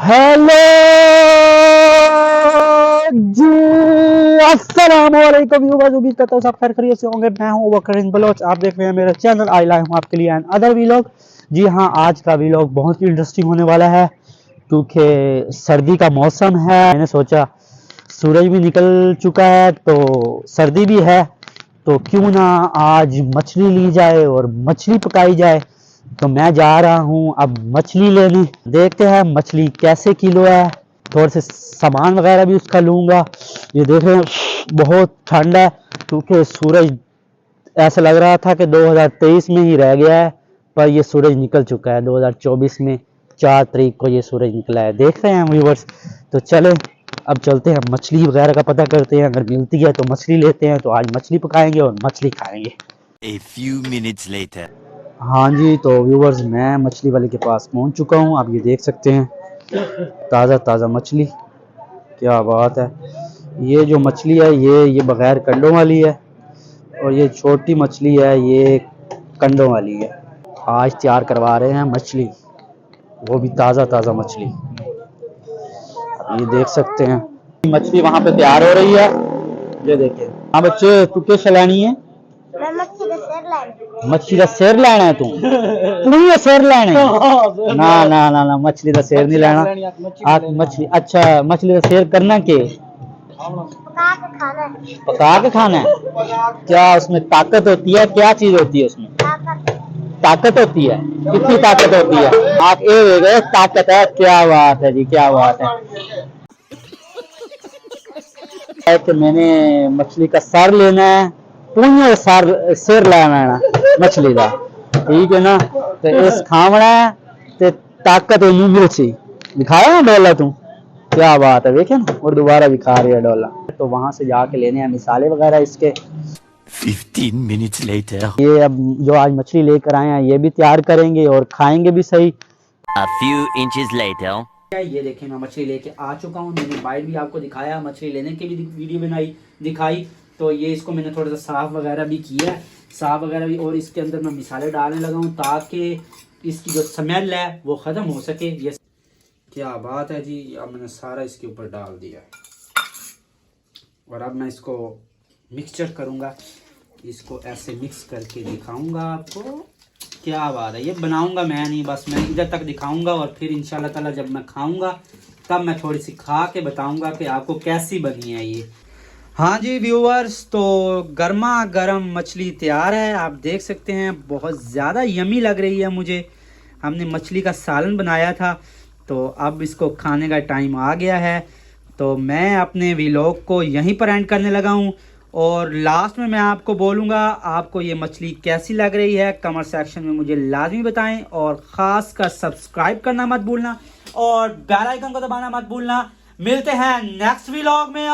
Hello जी, अस्सलाम वालेकुम viewers. उम्मीद करता हूँ सब खैर खैरियत से होंगे। मैं हूँ वकरीन बलोच, आप देख रहे हैं मेरा चैनल। आई लाइव हूँ आपके लिए एंड अदर व्लॉग। जी हाँ, आज का व्लॉग बहुत ही इंटरेस्टिंग होने वाला है क्योंकि सर्दी का मौसम है। मैंने सोचा सूरज भी निकल चुका है तो सर्दी भी है, तो क्यों ना आज मछली ली जाए और मछली पकाई जाए। तो मैं जा रहा हूँ अब मछली लेने। देखते हैं मछली कैसे किलो है, थोड़े से सामान वगैरह भी उसका लूँगा। ये देख रहे हैं बहुत ठंड है क्योंकि सूरज ऐसा लग रहा था कि 2023 में ही रह गया है, पर ये सूरज निकल चुका है 2024 में 4 तारीख को ये सूरज निकला है। देख रहे हैं व्यूअर्स। तो चले अब चलते हैं, मछली वगैरह का पता करते हैं। अगर मिलती है तो मछली लेते हैं, तो आज मछली पकाएंगे और मछली खाएंगे। A few minutes later. हाँ जी, तो व्यूअर्स मैं मछली वाले के पास पहुंच चुका हूँ। आप ये देख सकते हैं ताज़ा ताज़ा मछली, क्या बात है। ये जो मछली है ये बगैर कंडों वाली है, और ये छोटी मछली है ये कंडों वाली है। आज तैयार करवा रहे हैं मछली, वो भी ताज़ा ताज़ा मछली। ये देख सकते हैं मछली वहाँ पे तैयार हो रही है। ये देखिए। हाँ बच्चे, तू क्या चलानी है? मैं मच्छी का सिर लाऊं। मछली का सिर लेना है तू? तू सिर लेना है? ना ना ना ना, मछली का सिर नहीं लेना। आप मछली, अच्छा मछली का सिर करना के? पका के खाना है। पका के खाना है? क्या उसमें ताकत होती है? क्या चीज होती है उसमें? ताकत होती है? कितनी ताकत होती है? आप ये ताकत है, क्या बात है जी, क्या बात है। कि मैंने मछली का सर लेना है, पूंछ सर सिर लेना है मछली का, ठीक है ना। तो इस खावना है ते ताकत नहीं मिलती। दिखाया ना डोला तू, क्या बात है, देखे ना। और दोबारा दिखा रही है डोला। तो वहां से जाके लेने हैं मिसाले वगैरह इसके। 15 minutes later. ये अब जो आज मछली लेकर आए हैं ये भी तैयार करेंगे और खाएंगे भी सही। A few inches later. ये देखें, मैं मछली लेके आ चुका हूँ। मैंने बाइट भी आपको दिखाया, मछली लेने की भी वीडियो बनाई दिखाई। तो ये इसको मैंने थोड़ा सा साफ वगैरह भी किया है, साफ वगैरह भी। और इसके अंदर मैं मिसाले डालने लगा हूँ ताकि इसकी जो स्मेल है वो ख़त्म हो सके। ये क्या बात है जी। अब मैंने सारा इसके ऊपर डाल दिया और अब मैं इसको मिक्सचर करूँगा। इसको ऐसे मिक्स करके दिखाऊँगा आपको। क्या बात है, ये बनाऊंगा मैं नहीं, बस मैं इधर तक दिखाऊंगा और फिर इंशाल्लाह ताला जब मैं खाऊंगा तब मैं थोड़ी सी खा के बताऊंगा कि आपको कैसी बनी है ये। हाँ जी व्यूअर्स, तो गर्मा गर्म मछली तैयार है। आप देख सकते हैं बहुत ज़्यादा यमी लग रही है मुझे। हमने मछली का सालन बनाया था, तो अब इसको खाने का टाइम आ गया है। तो मैं अपने व्लॉग को यहीं पर एंड करने लगा हूँ और लास्ट में मैं आपको बोलूँगा आपको ये मछली कैसी लग रही है। कमेंट सेक्शन में मुझे लाजमी बताएं और ख़ास कर सब्सक्राइब करना मत भूलना और बेल आइकन को दबाना मत भूलना। मिलते हैं नेक्स्ट व्लॉग में।